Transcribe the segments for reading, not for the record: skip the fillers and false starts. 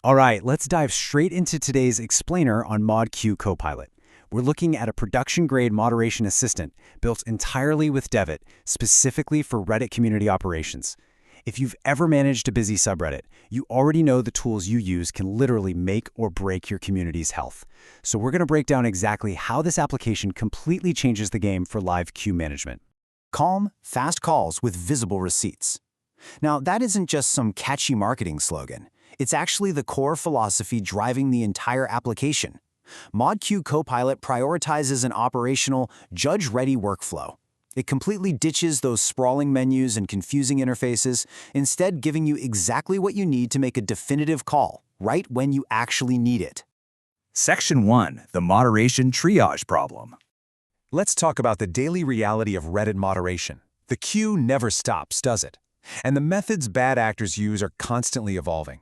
All right, let's dive straight into today's explainer on ModQueue Copilot. We're looking at a production-grade moderation assistant built entirely with Devit, specifically for Reddit community operations. If you've ever managed a busy subreddit, you already know the tools you use can literally make or break your community's health. So we're going to break down exactly how this application completely changes the game for live queue management. Calm, fast calls with visible receipts. Now, that isn't just some catchy marketing slogan. It's actually the core philosophy driving the entire application. ModQueue Copilot prioritizes an operational, judge-ready workflow. It completely ditches those sprawling menus and confusing interfaces, instead giving you exactly what you need to make a definitive call, right when you actually need it. Section 1. The Moderation Triage Problem. Let's talk about the daily reality of Reddit moderation. The queue never stops, does it? And the methods bad actors use are constantly evolving.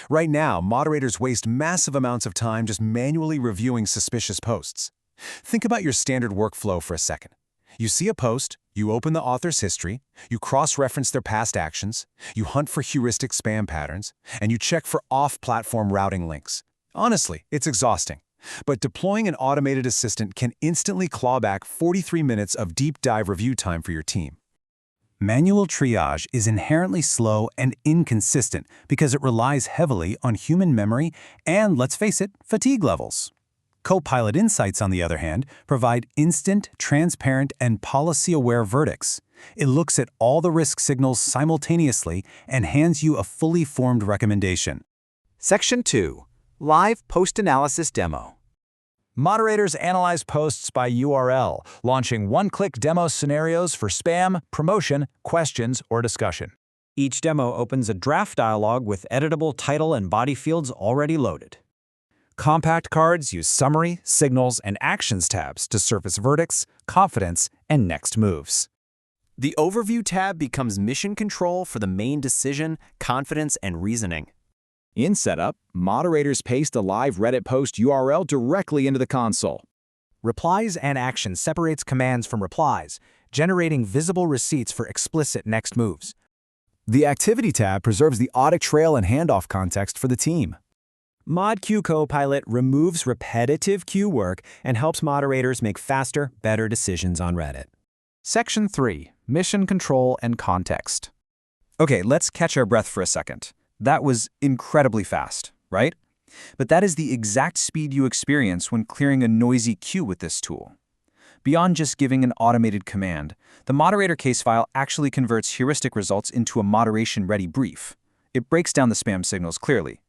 Right now, moderators waste massive amounts of time just manually reviewing suspicious posts. Think about your standard workflow for a second. You see a post, you open the author's history, you cross-reference their past actions, you hunt for heuristic spam patterns, and you check for off-platform routing links. Honestly, it's exhausting. But deploying an automated assistant can instantly claw back 43 minutes of deep dive review time for your team. Manual triage is inherently slow and inconsistent because it relies heavily on human memory and, let's face it, fatigue levels. Copilot Insights, on the other hand, provide instant, transparent, and policy-aware verdicts. It looks at all the risk signals simultaneously and hands you a fully formed recommendation. Section 2. Live Post-Analysis Demo. Moderators analyze posts by URL, launching one-click demo scenarios for spam, promotion, questions, or discussion. Each demo opens a draft dialog with editable title and body fields already loaded. Compact cards use summary, signals, and actions tabs to surface verdicts, confidence, and next moves. The Overview tab becomes mission control for the main decision, confidence, and reasoning. In Setup, moderators paste a live Reddit post URL directly into the console. Replies and Action separates commands from replies, generating visible receipts for explicit next moves. The Activity tab preserves the audit trail and handoff context for the team. ModQueue Copilot removes repetitive queue work and helps moderators make faster, better decisions on Reddit. Section 3. Mission Control and Context. Okay, let's catch our breath for a second. That was incredibly fast, right? But that is the exact speed you experience when clearing a noisy queue with this tool. Beyond just giving an automated command, the moderator case file actually converts heuristic results into a moderation-ready brief. It breaks down the spam signals clearly.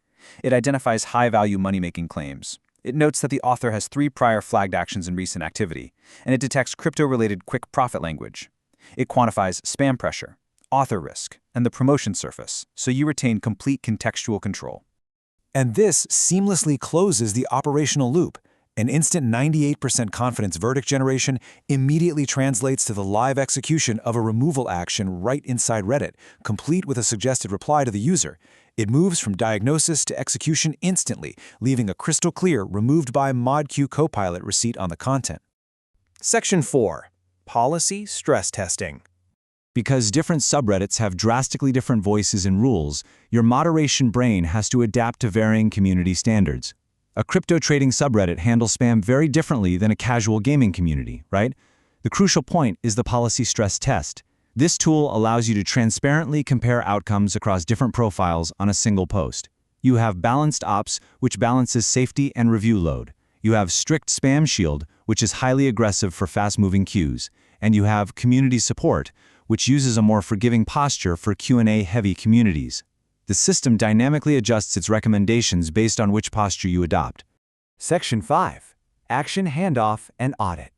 It identifies high-value money-making claims. It notes that the author has 3 prior flagged actions in recent activity, and it detects crypto-related quick profit language. It quantifies spam pressure, author risk, and the promotion surface, so you retain complete contextual control. And this seamlessly closes the operational loop. An instant 98% confidence verdict generation immediately translates to the live execution of a removal action right inside Reddit, complete with a suggested reply to the user. It moves from diagnosis to execution instantly, leaving a crystal clear removed by ModQueue Copilot receipt on the content. Section 4. Policy Stress Testing. Because different subreddits have drastically different voices and rules, your moderation brain has to adapt to varying community standards. A crypto trading subreddit handles spam very differently than a casual gaming community, right? The crucial point is the policy stress test. This tool allows you to transparently compare outcomes across different profiles on a single post. You have balanced ops, which balances safety and review load. You have strict spam shield, which is highly aggressive for fast-moving queues. And you have community support, which uses a more forgiving posture for Q&A heavy communities. The system dynamically adjusts its recommendations based on which posture you adopt. Section 5. Action, Handoff, and Audit.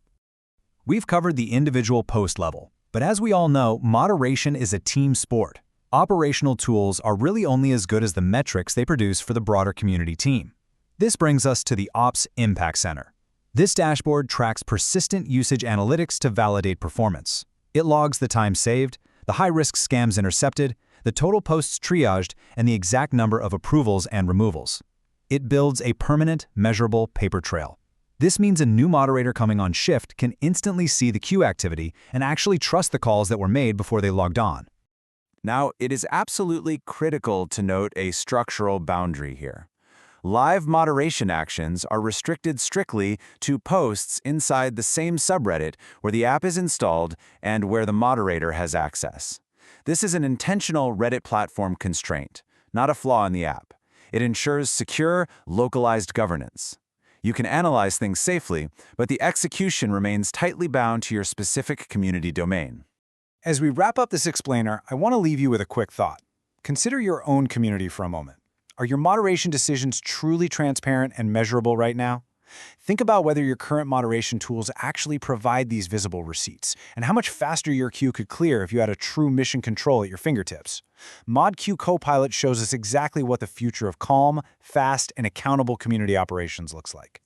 We've covered the individual post level, but as we all know, moderation is a team sport. Operational tools are really only as good as the metrics they produce for the broader community team. This brings us to the Ops Impact Center. This dashboard tracks persistent usage analytics to validate performance. It logs the time saved, the high-risk scams intercepted, the total posts triaged, and the exact number of approvals and removals. It builds a permanent, measurable paper trail. This means a new moderator coming on shift can instantly see the queue activity and actually trust the calls that were made before they logged on. Now, it is absolutely critical to note a structural boundary here. Live moderation actions are restricted strictly to posts inside the same subreddit where the app is installed and where the moderator has access. This is an intentional Reddit platform constraint, not a flaw in the app. It ensures secure, localized governance. You can analyze things safely, but the execution remains tightly bound to your specific community domain. As we wrap up this explainer, I want to leave you with a quick thought. Consider your own community for a moment. Are your moderation decisions truly transparent and measurable right now? Think about whether your current moderation tools actually provide these visible receipts, and how much faster your queue could clear if you had a true mission control at your fingertips. ModQueue Copilot shows us exactly what the future of calm, fast, and accountable community operations looks like.